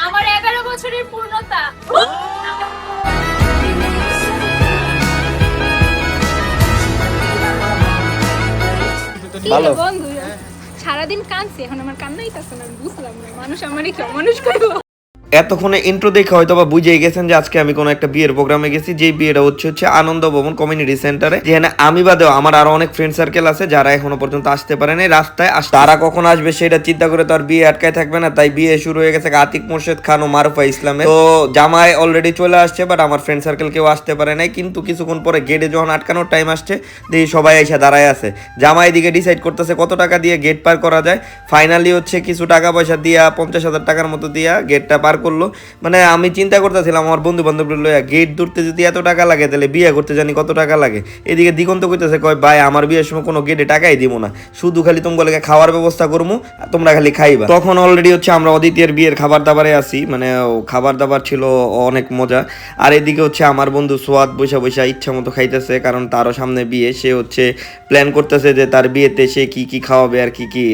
আমার 11 বছরের পূর্ণতা। ভালো বন্ধু সারাদিন কাঁদছে, এখন আমার কান্নাই কাছে না, বুঝলাম না মানুষ আমারই কি অমানুষ করবো। এতক্ষণে ইন্ট্রো দেখে হয়তো বা বুঝেই গেছেন যে আজকে আমি কোনো একটা বিয়ের প্রোগ্রামে গেছি, যে বিয়েটা হচ্ছে আনন্দ ভবন কমিউনিটি সেন্টারে, যেখানে আমি বাদেও আমার আরো অনেক ফ্রেন্ড সার্কেল আছে যারা এখনো পর্যন্ত আসতে পারেনি। রাস্তায় তারা কখন আসবে সেটা চিন্তা করে তো আর বিয়ে আটকায় থাকবে না, তাই বিয়ে শুরু হয়ে গেছে আতিক মোর্শেদ খান ও মারুফা ইসলামের। তো জামাই অলরেডি চলে আসছে, বাট আমার ফ্রেন্ড সার্কেল কেউ আসতে পারে নাই। কিন্তু কিছুক্ষণ পরে গেটে যখন আটকানোর টাইম আসছে, দেখি সবাই এসে দাঁড়ায় আছে। জামাই দিকে ডিসাইড করতেছে কত টাকা দিয়ে গেট পার করা যায়। ফাইনালি হচ্ছে কিছু টাকা পয়সা দিয়া 50,000 টাকার মতো দিয়া গেটটা পার করলো। মানে আমি চিন্তা করতেছিলাম আমার বন্ধু বান্ধব লইয়া গেট ধরতে যদি এত টাকা লাগে তাহলে বিয়ে করতে জানি কত টাকা লাগে। এদিকে দিগন্ত কইতেছে, কয় ভাই আমার বিয়ের সময় কোনো গেটে টাকাই দিব না, শুধু খালি তোমাকে খাওয়ার ব্যবস্থা করবো, তোমরা খালি খাইবা। তখন অলরেডি হচ্ছে আমরা অদিতির বিয়ের খাবার দাবারে আছি, মানে খাবার দাবার ছিল অনেক মজা। আর এদিকে হচ্ছে আমার বন্ধু সোয়াদ বৈশা বৈশা ইচ্ছা মতো খাইতেছে, কারণ তারও সামনে বিয়ে। সে হচ্ছে প্ল্যান করতেছে যে তার বিয়েতে সে কি কি খাওয়াবে আর কি কি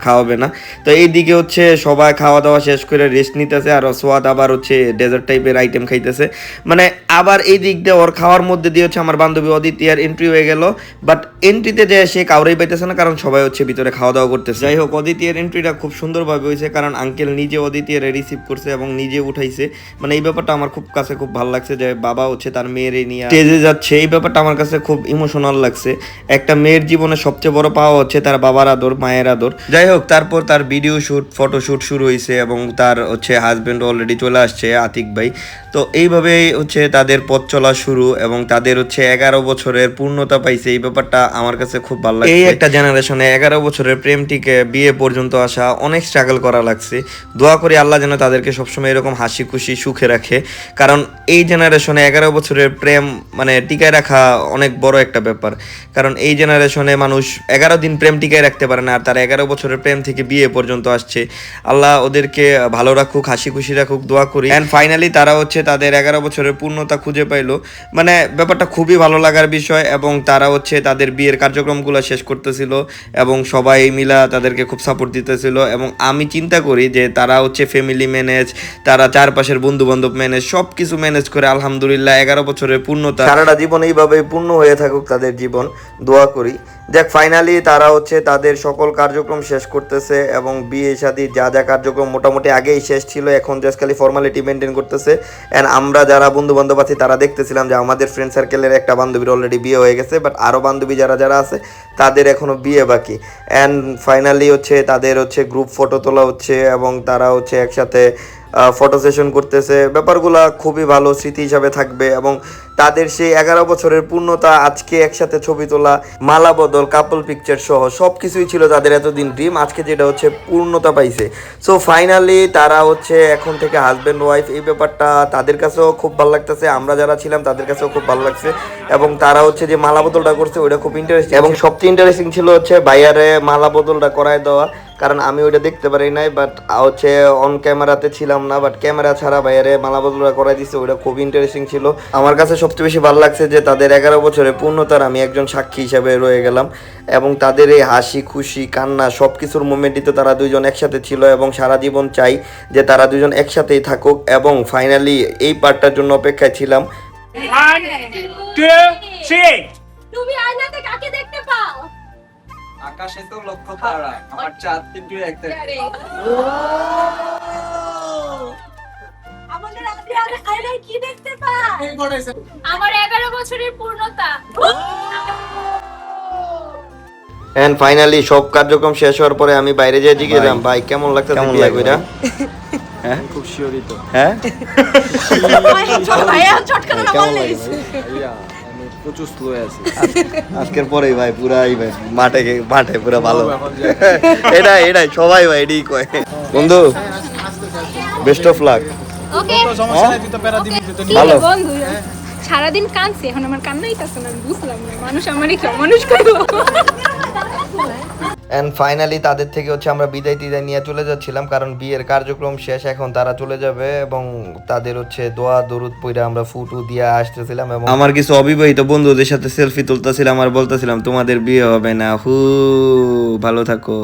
খাওয়াবে না। তো এইদিকে হচ্ছে সবাই খাওয়া দাওয়া শেষ করে রেস্ট নিতেছে, আর সোয়াদ আবার হচ্ছে ডেজার্ট টাইপের আইটেম খাইতেছে। মানে আবার এই দিক দিয়ে ওর খাওয়ার মধ্যে দিয়ে হচ্ছে আমার বান্ধবী অদিতিয়ার এন্ট্রি হয়ে গেল, বাট এন্ট্রিতে যে সে কাউরেই পাইতেছে না, কারণ সবাই হচ্ছে ভিতরে খাওয়া দাওয়া করতেছে। যাই হোক, অদিতিয়ার এন্ট্রিটা খুব সুন্দরভাবে হয়েছে, কারণ আঙ্কেল নিজে অদিতিয়ার রিসিভ করছে এবং নিজে উঠাইছে। মানে এই ব্যাপারটা আমার খুব কাছে খুব ভালো লাগছে, যে বাবা হচ্ছে তার মেয়ের নিয়ে স্টেজে যাচ্ছে। এই ব্যাপারটা আমার কাছে খুব ইমোশনাল লাগছে। একটা মেয়ের জীবনে সবচেয়ে বড় পাওয়া হচ্ছে তার বাবার আদর, মায়ের আদর। যাই হোক, তারপর তার ভিডিও শুট ফটোশুট শুরু হয়েছে এবং তার হচ্ছে হাজবেন্ড অলরেডি চলে আসছে, আতিক ভাই। তো এইভাবেই হচ্ছে তাদের পথ চলা শুরু, এবং তাদের হচ্ছে 11 বছরের পূর্ণতা পাইছে। এই ব্যাপারটা আমার কাছে খুব ভালো লাগছে। এই একটা জেনারেশনে 11 বছরের প্রেমটিকে বিয়ে পর্যন্ত আসা অনেক স্ট্রাগল করা লাগছে। দোয়া করি আল্লাহ যেন তাদেরকে সবসময় এরকম হাসি খুশি সুখে রাখে, কারণ এই জেনারেশনে 11 বছরের প্রেম মানে টিকায় রাখা অনেক বড় একটা ব্যাপার। কারণ এই জেনারেশনে মানুষ 11 দিন প্রেম টিকায় রাখতে পারে না, আর তারা 11 বছরের প্রেম থেকে বিয়ে পর্যন্ত আসছে। আল্লাহ ওদেরকে ভালো রাখুক, হাসি খুশি রাখুক, দোয়া করি। অ্যান্ড ফাইনালি তারা হচ্ছে তাদের 11 বছরের পূর্ণতা খুঁজে পাইলো। মানে ব্যাপারটা খুবই ভালো লাগার বিষয়, এবং তারা হচ্ছে তাদের বিয়ের কার্যক্রমগুলো শেষ করতেছিল এবং সবাই মিলা তাদেরকে খুব সাপোর্ট দিতেছিল। এবং আমি চিন্তা করি যে তারা হচ্ছে ফ্যামিলি ম্যানেজ, তারা চারপাশের বন্ধু বান্ধব ম্যানেজ, সব কিছু ম্যানেজ করে আলহামদুলিল্লাহ 11 বছরের পূর্ণতা সারাটা জীবন এইভাবে পূর্ণ হয়ে থাকুক তাদের জীবন, দোয়া করি। যাক, ফাইনালি তারা হচ্ছে তাদের সকল কার্যক্রম শেষ করতেছে, এবং বিয়ে শাদী যা যা কার্যক্রম মোটামুটি আগেই শেষ ছিল, এখন জাস্ট খালি ফর্মালিটি মেনটেন করতেছে। অ্যান্ড আমরা যারা বন্ধু বান্ধব আছি তারা দেখতেছিলাম যে আমাদের ফ্রেন্ড সার্কেলের একটা বান্ধবীর অলরেডি বিয়ে হয়ে গেছে, বাট আরও বান্ধবী যারা যারা আছে তাদের এখনও বিয়ে বাকি। অ্যান্ড ফাইনালি হচ্ছে তাদের হচ্ছে গ্রুপ ফটো তোলা হচ্ছে, এবং তারা হচ্ছে একসাথে ফটো সেশন করতেছে। ব্যাপারগুলো খুবই ভালো স্মৃতি হিসাবে থাকবে, এবং তাদের সেই 11 বছরের পূর্ণতা আজকে একসাথে ছবি তোলা, মালা বদল, কাপল পিকচার সহ সব কিছুই ছিল তাদের এতদিন ড্রিম, আজকে যেটা হচ্ছে পূর্ণতা পাইছে। সো ফাইনালি তারা হচ্ছে এখন থেকে হাজব্যান্ড ওয়াইফ। এই ব্যাপারটা তাদের কাছেও খুব ভালো লাগতেছে, আমরা যারা ছিলাম তাদের কাছেও খুব ভালো লাগছে। এবং তারা হচ্ছে যে মালা বদলটা করছে ওইটা খুব ইন্টারেস্টিং, এবং সবচেয়ে ইন্টারেস্টিং ছিল হচ্ছে ভাইয়ারে মালা বদলটা করায় দেওয়া, কারণ আমি ওইটা দেখতে পারি নাই, বাট হচ্ছে অন ক্যামেরাতে ছিলাম না, বাট ক্যামেরা ছাড়া বাইরে মালা বদলটা করাই দিচ্ছে, ওইটা খুব ইন্টারেস্টিং ছিল। আমার কাছে সবচেয়ে বেশি ভালো লাগছে যে তাদের 11 বছরের পূর্ণতার আমি একজন সাক্ষী হিসাবে রয়ে গেলাম, এবং তাদের এই হাসি খুশি কান্না সব কিছুর মোমেন্টই তো তারা দুইজন একসাথে ছিল, এবং সারা জীবন চাই যে তারা দুজন একসাথেই থাকুক। এবং ফাইনালি এই পার্টটার জন্য অপেক্ষায় ছিলাম। 1, 2, 3 তুমি আয়নাতে কাকে দেখতে পাও? আকাশে তো লক্ষ তারা, আমার চাঁদ কিন্তু একটা। আমাদের আয়নায় কি দেখতে পাও? আমার 11 বছরের পূর্ণতা। এন্ড ফাইনালি সব কার্যক্রম শেষ হওয়ার পরে আমি বাইরে যেয়ে জিজ্ঞেস ভাই কেমন লাগতেছে বিয়ে কইরা? হ্যাঁ খুব শিওরিত। হ্যাঁ ভাইয়া চটকানো না বললিস। আমি প্রচুর স্লো আছি আজকের পরেই ভাই পুরাই ভাই মাঠে পুরা ভালো। এটাই সবাই ভাই এটাই কয়। বন্ধু বেস্ট অফ লাক। ওকে সমস্যা নাই, তুই তো প্যারা দিবি, তুই তো ভালো। বন্ধু সারাদিন কাঁদছে, এখন আমার কান্নাই কাছে না, বুঝলাম না মানুষ আমারই কি অমানুষ করবো। এন্ড ফাইনালি তাদের থেকে হচ্ছে আমরা বিদায় নিয়ে চলে যাচ্ছিলাম, কারণ বিয়ের কার্যক্রম শেষ, এখন তারা চলে যাবে। এবং তাদের হচ্ছে দোয়া দরুদ পইরা আমরা ফুটু দিয়ে আসতেছিলাম, এবং আমার কিছু অবিবাহিত বন্ধুদের সাথে সেলফি তুলতেছিলাম আর বলতেছিলাম তোমাদের বিয়ে হবে না, ভালো থাকো।